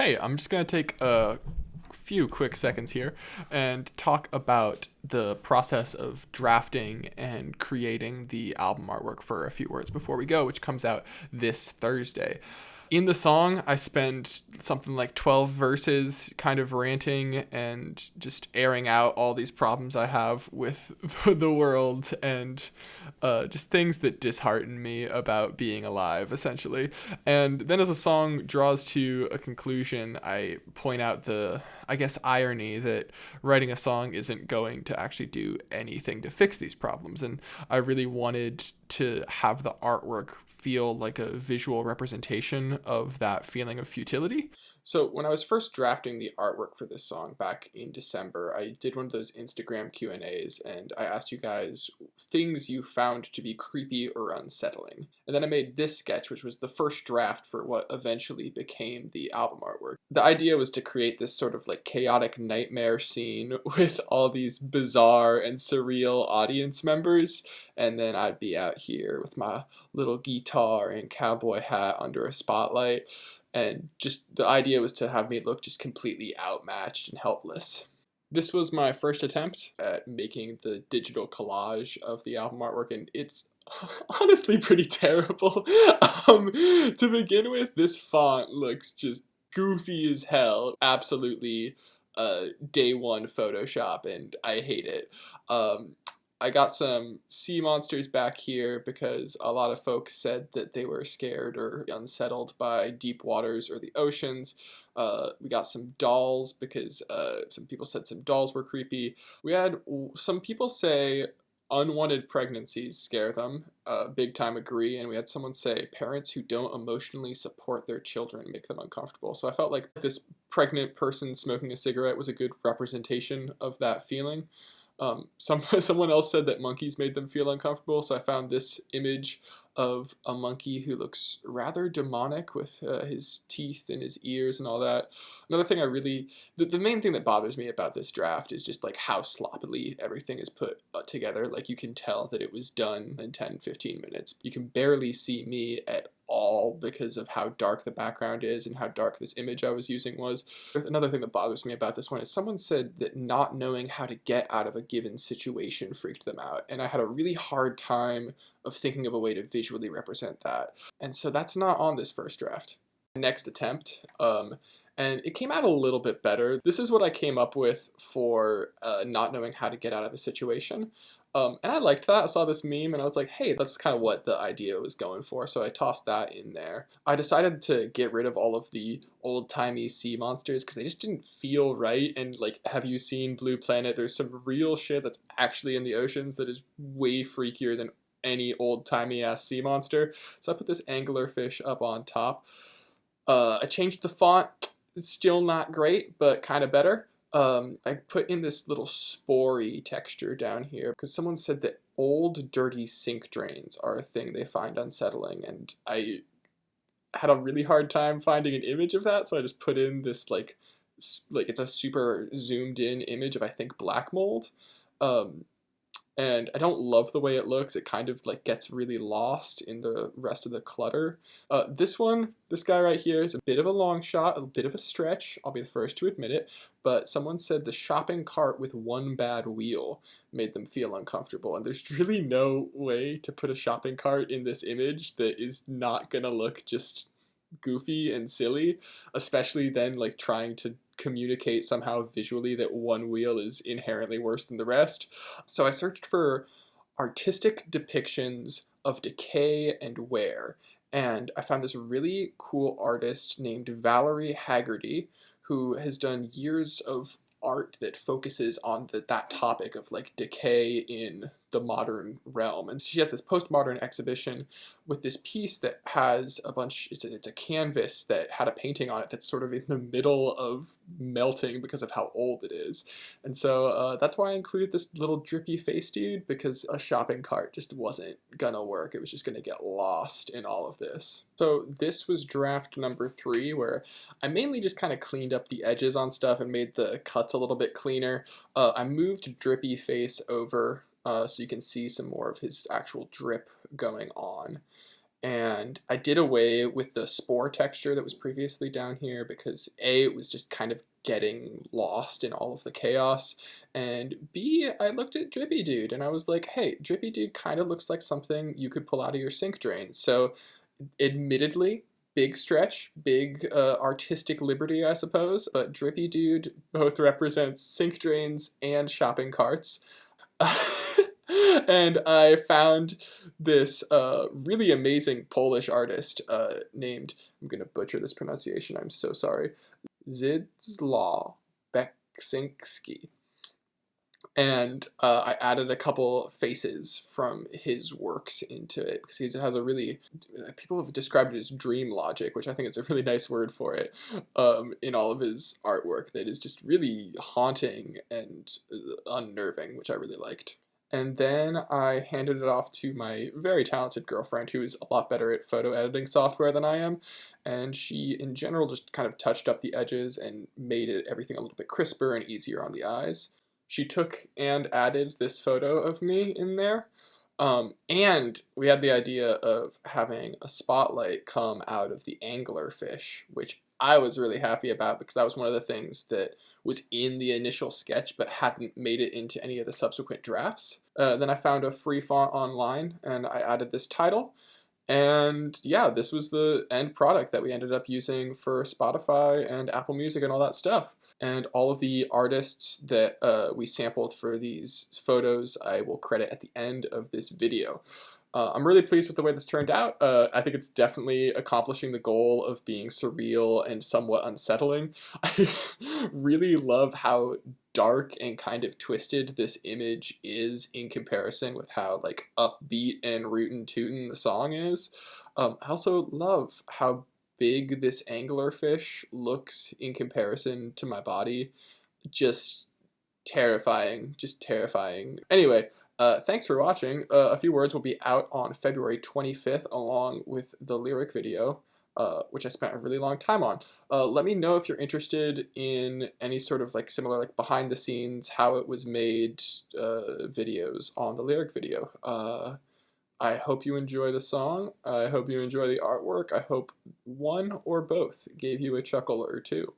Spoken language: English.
Hey, I'm just going to take a few quick seconds here and talk about the process of drafting and creating the album artwork for A Few Words Before We Go, which comes out this Thursday. In the song, I spend something like 12 verses kind of ranting and just airing out all these problems I have with the world and just things that dishearten me about being alive, essentially. And then as the song draws to a conclusion, I point out the, I guess, irony that writing a song isn't going to actually do anything to fix these problems. And I really wanted to have the artwork feel like a visual representation of that feeling of futility. So when I was first drafting the artwork for this song back in December, I did one of those Instagram Q&As and I asked you guys things you found to be creepy or unsettling. And then I made this sketch, which was the first draft for what eventually became the album artwork. The idea was to create this sort of like chaotic nightmare scene with all these bizarre and surreal audience members, and then I'd be out here with my little guitar and cowboy hat under a spotlight, and just the idea was to have me look just completely outmatched and helpless. This was my first attempt at making the digital collage of the album artwork, and it's honestly pretty terrible. To begin with, this font looks just goofy as hell. Absolutely day one Photoshop, and I hate it. I got some sea monsters back here because a lot of folks said that they were scared or unsettled by deep waters or the oceans. We got some dolls because some people said some dolls were creepy. We had some people say unwanted pregnancies scare them. Big time agree. And we had someone say parents who don't emotionally support their children make them uncomfortable. So I felt like this pregnant person smoking a cigarette was a good representation of that feeling. Someone else said that monkeys made them feel uncomfortable, so I found this image of a monkey who looks rather demonic with his teeth and his ears and all that. Another thing the main thing that bothers me about this draft is just like how sloppily everything is put together. Like you can tell that it was done in 10-15 minutes. You can barely see me at all because of how dark the background is and how dark this image I was using was. Another thing that bothers me about this one is someone said that not knowing how to get out of a given situation freaked them out, and I had a really hard time of thinking of a way to visually represent that. And so that's not on this first draft. Next attempt, and it came out a little bit better. This is what I came up with for not knowing how to get out of a situation. And I liked that. I saw this meme and I was like, hey, that's kind of what the idea was going for. So I tossed that in there. I decided to get rid of all of the old-timey sea monsters because they just didn't feel right. And like, have you seen Blue Planet? There's some real shit that's actually in the oceans that is way freakier than any old-timey ass sea monster. So I put this anglerfish up on top. I changed the font. It's still not great, but kind of better. I put in this little spory texture down here because someone said that old dirty sink drains are a thing they find unsettling, and I had a really hard time finding an image of that, so I just put in this like it's a super zoomed in image of I think black mold. Um, and I don't love the way it looks. It kind of like gets really lost in the rest of the clutter. This guy right here is a bit of a long shot, a bit of a stretch. I'll be the first to admit it. But someone said the shopping cart with one bad wheel made them feel uncomfortable. And there's really no way to put a shopping cart in this image that is not gonna look just goofy and silly, especially then like trying to communicate somehow visually that one wheel is inherently worse than the rest. So I searched for artistic depictions of decay and wear, and I found this really cool artist named Valerie Haggerty who has done years of art that focuses on that topic of like decay in the modern realm. And she has this postmodern exhibition with this piece that has it's a canvas that had a painting on it that's sort of in the middle of melting because of how old it is. And so that's why I included this little drippy face dude, because a shopping cart just wasn't gonna work. It was just gonna get lost in all of this. So this was draft number 3, where I mainly just kind of cleaned up the edges on stuff and made the cuts a little bit cleaner. I moved drippy face over so you can see some more of his actual drip going on. And I did away with the spore texture that was previously down here because A, it was just kind of getting lost in all of the chaos, and B, I looked at Drippy Dude and I was like, hey, Drippy Dude kind of looks like something you could pull out of your sink drain. So admittedly, big stretch, big artistic liberty, I suppose, but Drippy Dude both represents sink drains and shopping carts. And I found this really amazing Polish artist named, I'm going to butcher this pronunciation, I'm so sorry, Zdzisław Beksinski. And I added a couple faces from his works into it because he has a really, people have described it as dream logic, which I think is a really nice word for it, in all of his artwork that is just really haunting and unnerving, which I really liked. And then I handed it off to my very talented girlfriend, who is a lot better at photo editing software than I am. And she, in general, just kind of touched up the edges and made it everything a little bit crisper and easier on the eyes. She took and added this photo of me in there. And we had the idea of having a spotlight come out of the anglerfish, which I was really happy about because that was one of the things that was in the initial sketch but hadn't made it into any of the subsequent drafts. Then I found a free font online and I added this title. And yeah, this was the end product that we ended up using for Spotify and Apple Music and all that stuff. And all of the artists that we sampled for these photos, I will credit at the end of this video. I'm really pleased with the way this turned out. I think it's definitely accomplishing the goal of being surreal and somewhat unsettling. I really love how dark and kind of twisted this image is in comparison with how like upbeat and rootin' tootin' the song is. I also love how big this anglerfish looks in comparison to my body. Just terrifying, just terrifying. Anyway, thanks for watching. A Few Words will be out on February 25th along with the lyric video, which I spent a really long time on. Let me know if you're interested in any sort of like similar like behind the scenes, how it was made videos on the lyric video. I hope you enjoy the song. I hope you enjoy the artwork. I hope one or both gave you a chuckle or two.